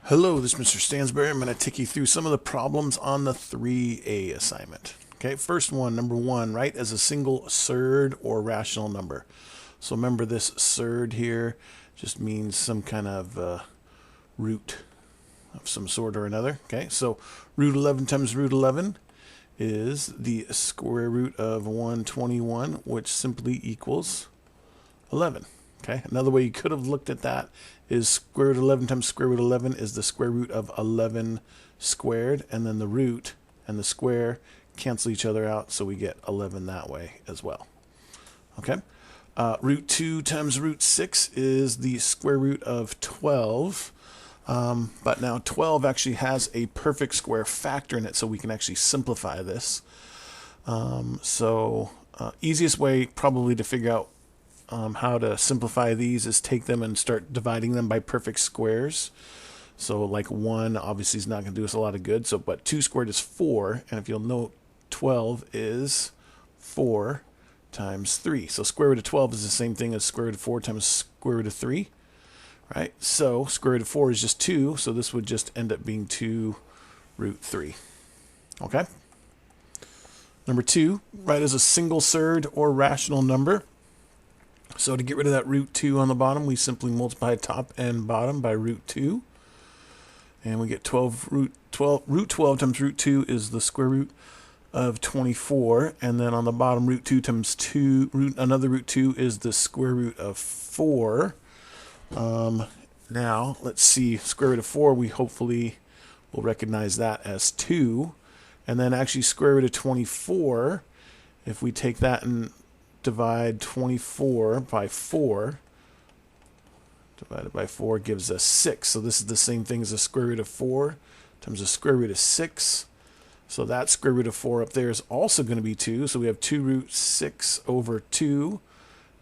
Hello, this is Mr. Stansbury. I'm going to take you through some of the problems on the 3A assignment. Okay, first one, number one, write as a single surd or rational number. So remember this surd here just means some kind of root of some sort or another. Okay, so root 11 times root 11 is the square root of 121, which simply equals 11. Okay, another way you could have looked at that is square root 11 times square root 11 is the square root of 11 squared, and then the root and the square cancel each other out, so we get 11 that way as well. Okay, root 2 times root 6 is the square root of 12, but now 12 actually has a perfect square factor in it, so we can actually simplify this. Easiest way probably to figure out how to simplify these is take them and start dividing them by perfect squares. So like 1 obviously is not going to do us a lot of good. So, but 2 squared is 4, and if you'll note, 12 is 4 times 3. So square root of 12 is the same thing as square root of 4 times square root of 3, right? So square root of 4 is just 2, so this would just end up being 2 root 3. Okay? Number 2, write as a single surd or rational number. So to get rid of that root 2 on the bottom, we simply multiply top and bottom by root 2. And we get root 12 times root 2 is the square root of 24. And then on the bottom, root 2 times another root 2 is the square root of 4. Now, let's see, square root of 4, we hopefully will recognize that as 2. And then actually square root of 24, if we take that and divide 24 by 4, divided by 4 gives us 6. So this is the same thing as the square root of 4 times the square root of 6. So that square root of 4 up there is also going to be 2. So we have 2 root 6 over 2.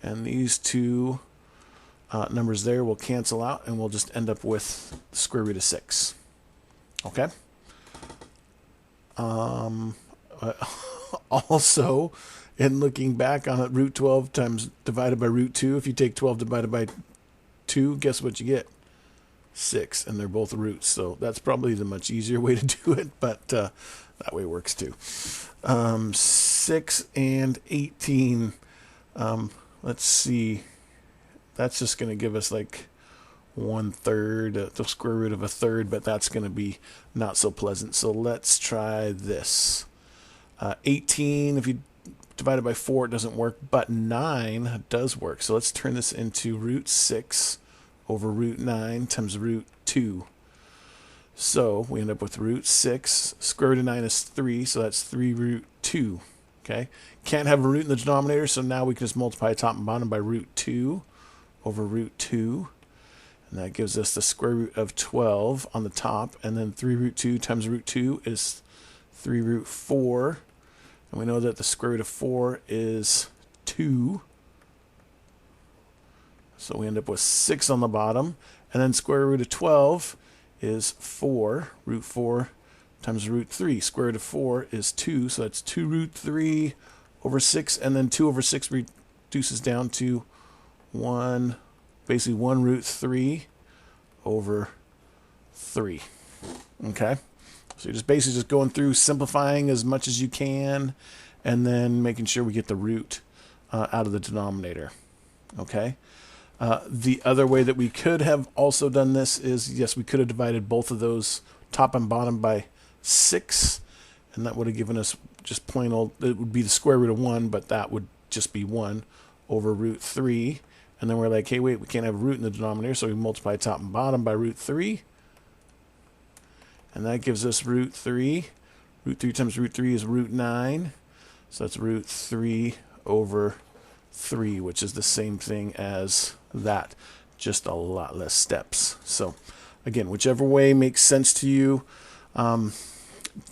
And these two numbers there will cancel out, and we'll just end up with the square root of 6. Okay? Also, and looking back on it, root 12 times divided by root 2, if you take 12 divided by 2, guess what you get? 6, and they're both roots. So that's probably the much easier way to do it, but that way works too. 6 and 18, let's see, that's just going to give us like 1/3, the square root of a third, but that's going to be not so pleasant. So let's try this. 18, if you divided by 4, it doesn't work, but 9 does work. So let's turn this into root 6 over root 9 times root 2. So we end up with root 6. Square root of 9 is 3, so that's 3 root 2. Okay? Can't have a root in the denominator, so now we can just multiply top and bottom by root 2 over root 2. And that gives us the square root of 12 on the top, and then 3 root 2 times root 2 is 3 root 4. And we know that the square root of 4 is 2. So we end up with 6 on the bottom. And then square root of 12 is 4. Root 4 times root 3. Square root of 4 is 2. So that's 2 root 3 over 6. And then 2 over 6 reduces down to 1, basically 1 root 3 over 3. Okay? So you're just basically just going through simplifying as much as you can, and then making sure we get the root out of the denominator. Okay. The other way that we could have also done this is, yes, we could have divided both of those top and bottom by 6, and that would have given us just plain old, it would be the square root of 1, but that would just be 1 over root 3. And then we're like, hey, wait, we can't have a root in the denominator, so we multiply top and bottom by root 3. And that gives us root 3. Root 3 times root 3 is root 9. So that's root 3 over 3, which is the same thing as that, just a lot less steps. So again, whichever way makes sense to you,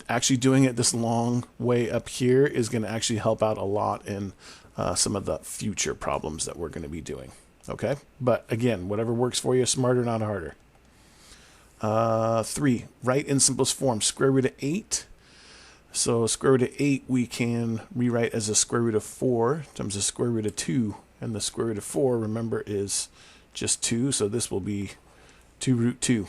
actually doing it this long way up here is going to actually help out a lot in some of the future problems that we're going to be doing. Okay? But again, whatever works for you, smarter, not harder. 3, write in simplest form, square root of 8. So square root of 8 we can rewrite as a square root of 4 times the square root of 2. And the square root of 4, remember, is just 2. So this will be 2 root 2.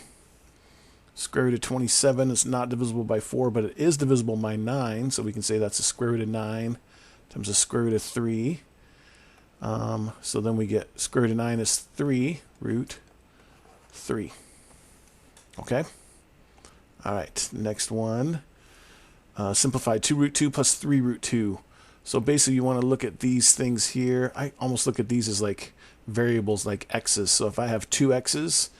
Square root of 27 is not divisible by 4, but it is divisible by 9, so we can say that's the square root of 9 times the square root of 3. So then we get square root of 9 is 3 root 3. Okay? All right, next one. Simplify 2 root 2 plus 3 root 2. So basically you want to look at these things here. I almost look at these as like variables like x's. So if I have 2 x's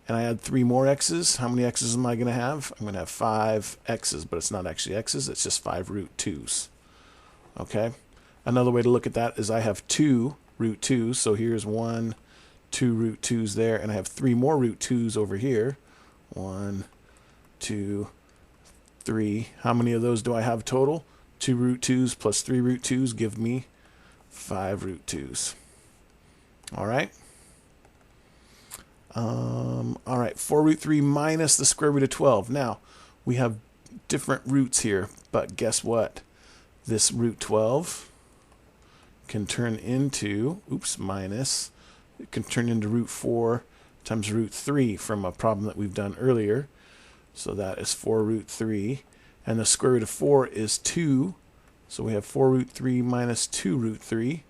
and I add 3 more x's, how many x's am I going to have? I'm going to have 5 x's, but it's not actually x's, it's just 5 root 2's. Okay? Another way to look at that is I have 2 root 2's, so here's 1, 2 root 2's there, and I have 3 more root 2's over here. 1, 2, 3. How many of those do I have total? 2 root 2's plus 3 root 2's give me 5 root 2's. All right? All right, 4 root 3 minus the square root of 12. Now, we have different roots here, but guess what? This root 12 can turn into, minus, it can turn into root 4 times root 3 from a problem that we've done earlier. So that is 4 root 3. And the square root of 4 is 2. So we have 4 root 3 minus 2 root 3.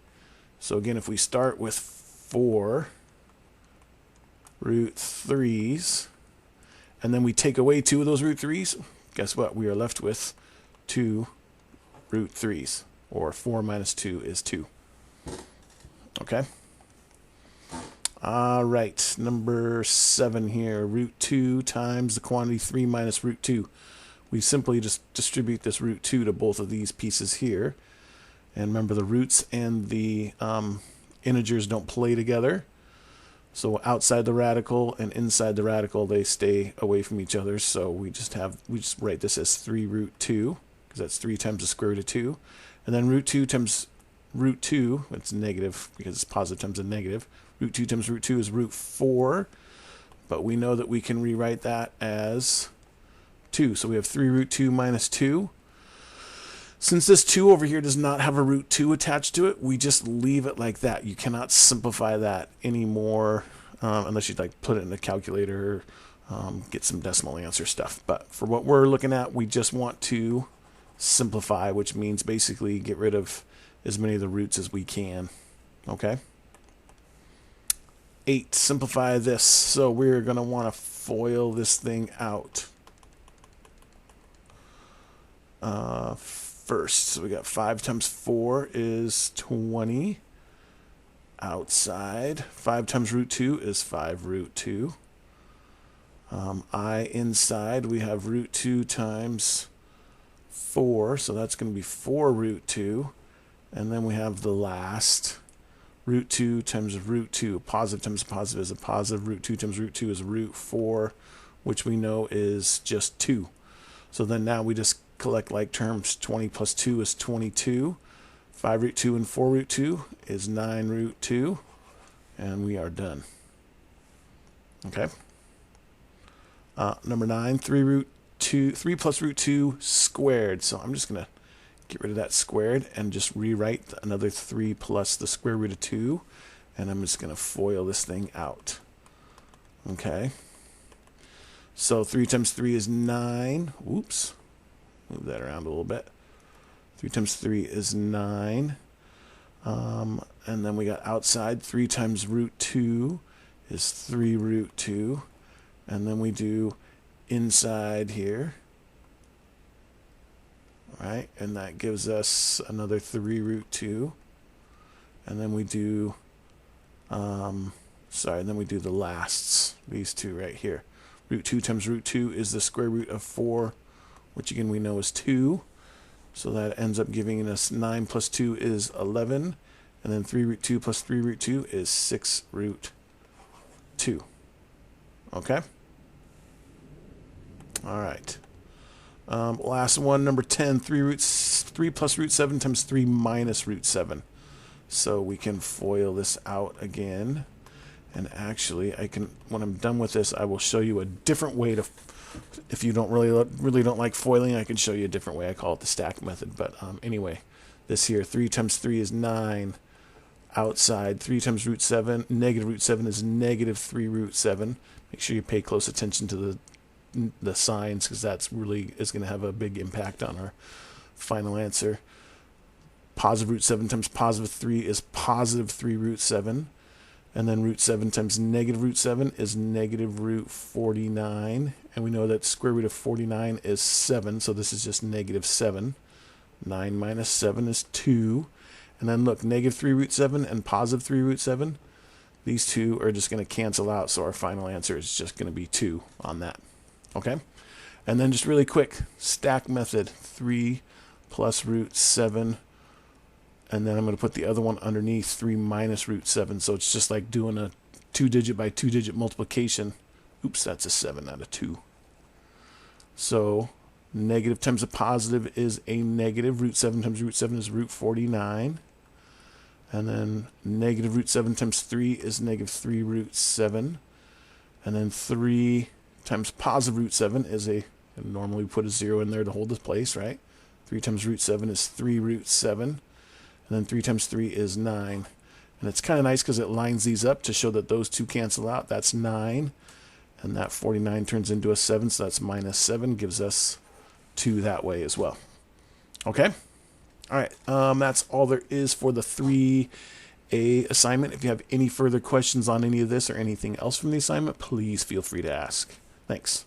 So again, if we start with 4 root 3's, and then we take away 2 of those root 3's, guess what? We are left with 2 root 3's, or 4 minus 2 is 2. Okay? All right, number 7 here, root 2 times the quantity 3 minus root 2. We simply just distribute this root 2 to both of these pieces here. And remember, the roots and the integers don't play together. So outside the radical and inside the radical, they stay away from each other. So we just write this as 3 root 2, because that's 3 times the square root of 2. And then root 2 times root 2, it's negative because it's positive times a negative. Root 2 times root 2 is root 4, but we know that we can rewrite that as 2. So we have 3 root 2 minus 2. Since this 2 over here does not have a root 2 attached to it, we just leave it like that. You cannot simplify that anymore unless you'd like put it in a calculator or get some decimal answer stuff. But for what we're looking at, we just want to simplify, which means basically get rid of as many of the roots as we can. Okay? 8, simplify this. So we're going to want to FOIL this thing out. First, so we got 5 times 4 is 20. Outside, 5 times root 2 is 5 root 2. Inside, we have root 2 times 4, so that's going to be 4 root 2. And then we have the last, root 2 times root 2. Positive times positive is a positive. Root 2 times root 2 is root 4, which we know is just 2. So then now we just collect like terms. 20 plus 2 is 22. 5 root 2 and 4 root 2 is 9 root 2. And we are done. Okay. Number 9, 3 plus root 2 squared. So I'm just going to get rid of that squared and just rewrite another 3 plus the square root of 2. And I'm just going to FOIL this thing out. Okay. So 3 times 3 is 9. Whoops. Move that around a little bit. 3 times 3 is 9. And then we got outside. 3 times root 2 is 3 root 2. And then we do inside here. All right, and that gives us another 3 root 2. And then we do, then we do the lasts, these two right here. Root 2 times root 2 is the square root of 4, which again we know is 2. So that ends up giving us 9 plus 2 is 11. And then 3 root 2 plus 3 root 2 is 6 root 2. Okay? All right. Last one, number 10, 3 plus root 7 times 3 minus root 7. So we can FOIL this out again. And actually, when I'm done with this, I will show you a different way to, if you don't really don't like foiling, I can show you a different way. I call it the stack method. But anyway, this here, 3 times 3 is 9. Outside, 3 times root 7, negative root 7 is negative 3 root 7. Make sure you pay close attention to the the signs, because that's really is going to have a big impact on our final answer. Positive root 7 times positive 3 is positive 3 root 7. And then root 7 times negative root 7 is negative root 49. And we know that square root of 49 is 7, so this is just negative 7. 9 minus 7 is 2. And then look, negative 3 root 7 and positive 3 root 7, these two are just going to cancel out, so our final answer is just going to be 2 on that. Okay? And then just really quick, stack method, 3 plus root 7. And then I'm going to put the other one underneath, 3 minus root 7. So it's just like doing a 2-digit by 2-digit multiplication. Oops, that's a 7, not a 2. So negative times a positive is a negative. Root 7 times root 7 is root 49. And then negative root 7 times 3 is negative 3 root 7. And then 3 times positive root 7 is a, and normally we put a 0 in there to hold this place, right? 3 times root 7 is 3 root 7. And then 3 times 3 is 9. And it's kind of nice because it lines these up to show that those two cancel out. That's 9. And that 49 turns into a 7, so that's minus 7, gives us 2 that way as well. Okay? All right, that's all there is for the 3A assignment. If you have any further questions on any of this or anything else from the assignment, please feel free to ask. Thanks.